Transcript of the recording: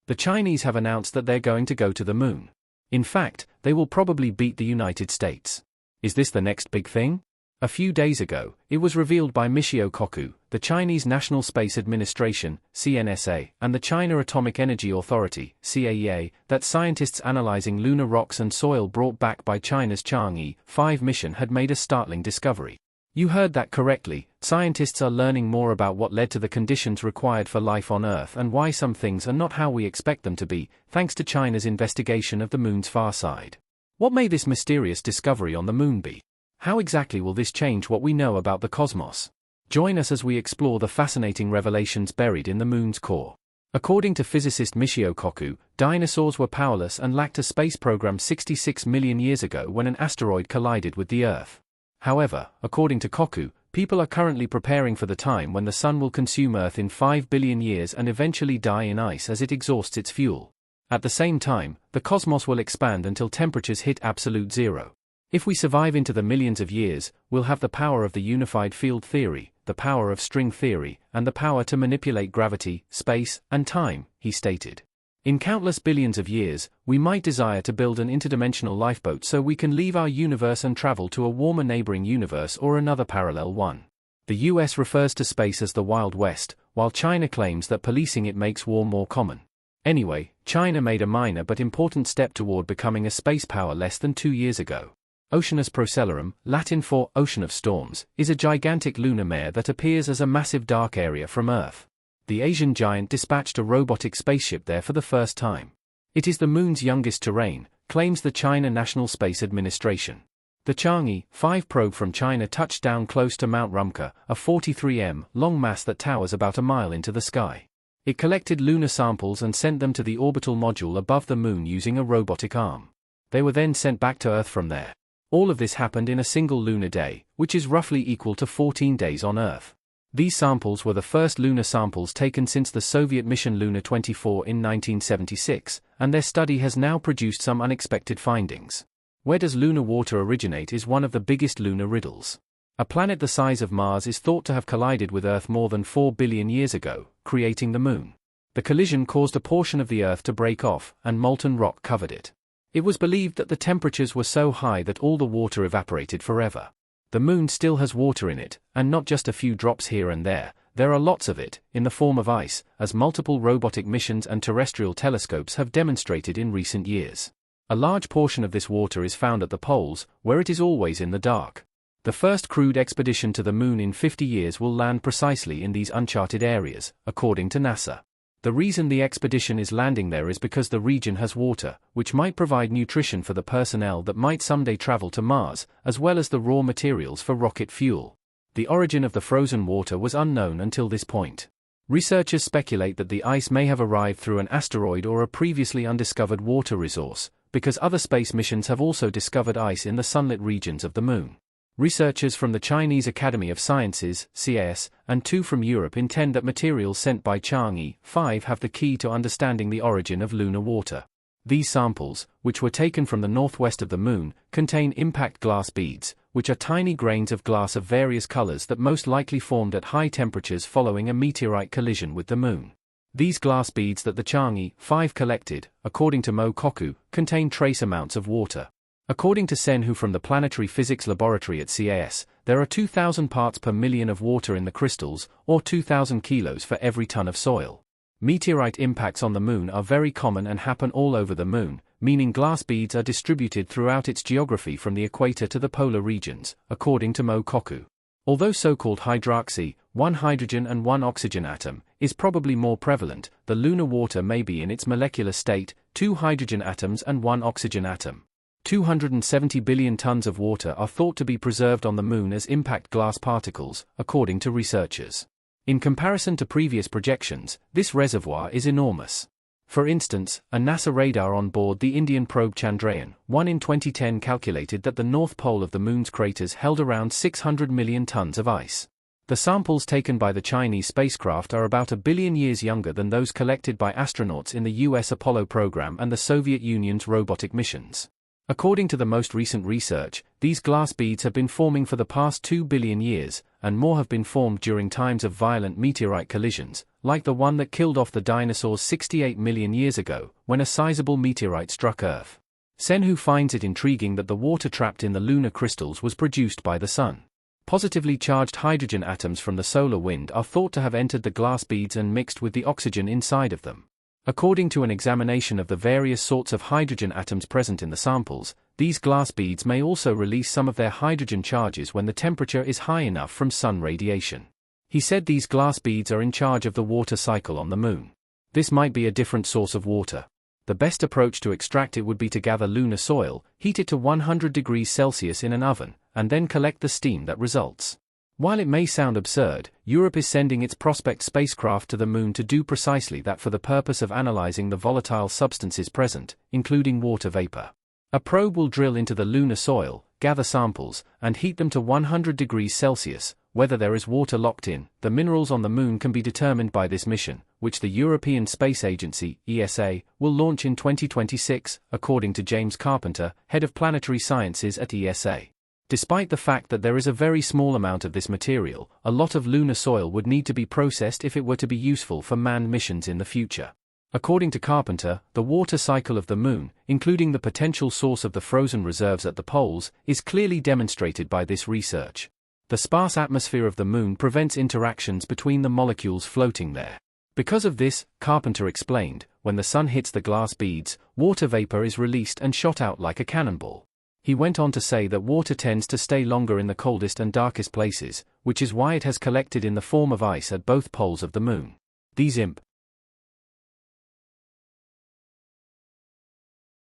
The Chinese have announced that they're going to go to the moon. In fact, they will probably beat the United States. Is this the next big thing? A few days ago, it was revealed by Michio Kaku, the Chinese National Space Administration, CNSA, and the China Atomic Energy Authority, CAEA, that scientists analyzing lunar rocks and soil brought back by China's Chang'e 5 mission had made a startling discovery. You heard that correctly. Scientists are learning more about what led to the conditions required for life on Earth and why some things are not how we expect them to be, thanks to China's investigation of the moon's far side. What may this mysterious discovery on the moon be? How exactly will this change what we know about the cosmos? Join us as we explore the fascinating revelations buried in the moon's core. According to physicist Michio Kaku, dinosaurs were powerless and lacked a space program 66 million years ago when an asteroid collided with the Earth. However, according to Kaku, people are currently preparing for the time when the sun will consume Earth in 5 billion years and eventually die in ice as it exhausts its fuel. At the same time, the cosmos will expand until temperatures hit absolute zero. If we survive into the millions of years, we'll have the power of the unified field theory, the power of string theory, and the power to manipulate gravity, space, and time, he stated. In countless billions of years, we might desire to build an interdimensional lifeboat so we can leave our universe and travel to a warmer neighboring universe or another parallel one. The US refers to space as the Wild West, while China claims that policing it makes war more common. Anyway, China made a minor but important step toward becoming a space power less than 2 years ago. Oceanus Procellarum, Latin for Ocean of Storms, is a gigantic lunar mare that appears as a massive dark area from Earth. The Asian giant dispatched a robotic spaceship there for the first time. It is the moon's youngest terrain, claims the China National Space Administration. The Chang'e 5 probe from China touched down close to Mount Rumka, a 43 long mass that towers about a mile into the sky. It collected lunar samples and sent them to the orbital module above the moon using a robotic arm. They were then sent back to Earth from there. All of this happened in a single lunar day, which is roughly equal to 14 days on Earth. These samples were the first lunar samples taken since the Soviet mission Luna 24 in 1976, and their study has now produced some unexpected findings. Where does lunar water originate is one of the biggest lunar riddles. A planet the size of Mars is thought to have collided with Earth more than 4 billion years ago, creating the moon. The collision caused a portion of the Earth to break off, and molten rock covered it. It was believed that the temperatures were so high that all the water evaporated forever. The moon still has water in it, and not just a few drops here and there are lots of it, in the form of ice, as multiple robotic missions and terrestrial telescopes have demonstrated in recent years. A large portion of this water is found at the poles, where it is always in the dark. The first crewed expedition to the moon in 50 years will land precisely in these uncharted areas, according to NASA. The reason the expedition is landing there is because the region has water, which might provide nutrition for the personnel that might someday travel to Mars, as well as the raw materials for rocket fuel. The origin of the frozen water was unknown until this point. Researchers speculate that the ice may have arrived through an asteroid or a previously undiscovered water resource, because other space missions have also discovered ice in the sunlit regions of the moon. Researchers from the Chinese Academy of Sciences, CAS, and 2 from Europe intend that materials sent by Chang'e 5 have the key to understanding the origin of lunar water. These samples, which were taken from the northwest of the moon, contain impact glass beads, which are tiny grains of glass of various colors that most likely formed at high temperatures following a meteorite collision with the moon. These glass beads that the Chang'e 5 collected, according to Mo Kaku, contain trace amounts of water. According to Sen Hu from the Planetary Physics Laboratory at CAS, there are 2,000 parts per million of water in the crystals, or 2,000 kilos for every ton of soil. Meteorite impacts on the moon are very common and happen all over the moon, meaning glass beads are distributed throughout its geography from the equator to the polar regions, according to Mo Kaku. Although so-called hydroxy, 1 hydrogen and 1 oxygen atom, is probably more prevalent, the lunar water may be in its molecular state, 2 hydrogen atoms and 1 oxygen atom. 270 billion tons of water are thought to be preserved on the moon as impact glass particles, according to researchers. In comparison to previous projections, this reservoir is enormous. For instance, a NASA radar on board the Indian probe Chandrayaan-1 in 2010 calculated that the north pole of the moon's craters held around 600 million tons of ice. The samples taken by the Chinese spacecraft are about a billion years younger than those collected by astronauts in the US Apollo program and the Soviet Union's robotic missions. According to the most recent research, these glass beads have been forming for the past 2 billion years, and more have been formed during times of violent meteorite collisions, like the one that killed off the dinosaurs 68 million years ago, when a sizable meteorite struck Earth. Senhu finds it intriguing that the water trapped in the lunar crystals was produced by the sun. Positively charged hydrogen atoms from the solar wind are thought to have entered the glass beads and mixed with the oxygen inside of them. According to an examination of the various sorts of hydrogen atoms present in the samples, these glass beads may also release some of their hydrogen charges when the temperature is high enough from sun radiation. He said these glass beads are in charge of the water cycle on the moon. This might be a different source of water. The best approach to extract it would be to gather lunar soil, heat it to 100 degrees Celsius in an oven, and then collect the steam that results. While it may sound absurd, Europe is sending its Prospect spacecraft to the moon to do precisely that for the purpose of analyzing the volatile substances present, including water vapor. A probe will drill into the lunar soil, gather samples, and heat them to 100 degrees Celsius. Whether there is water locked in, the minerals on the moon can be determined by this mission, which the European Space Agency, ESA, will launch in 2026, according to James Carpenter, head of planetary sciences at ESA. Despite the fact that there is a very small amount of this material, a lot of lunar soil would need to be processed if it were to be useful for manned missions in the future. According to Carpenter, the water cycle of the moon, including the potential source of the frozen reserves at the poles, is clearly demonstrated by this research. The sparse atmosphere of the moon prevents interactions between the molecules floating there. Because of this, Carpenter explained, when the sun hits the glass beads, water vapor is released and shot out like a cannonball. He went on to say that water tends to stay longer in the coldest and darkest places, which is why it has collected in the form of ice at both poles of the moon. These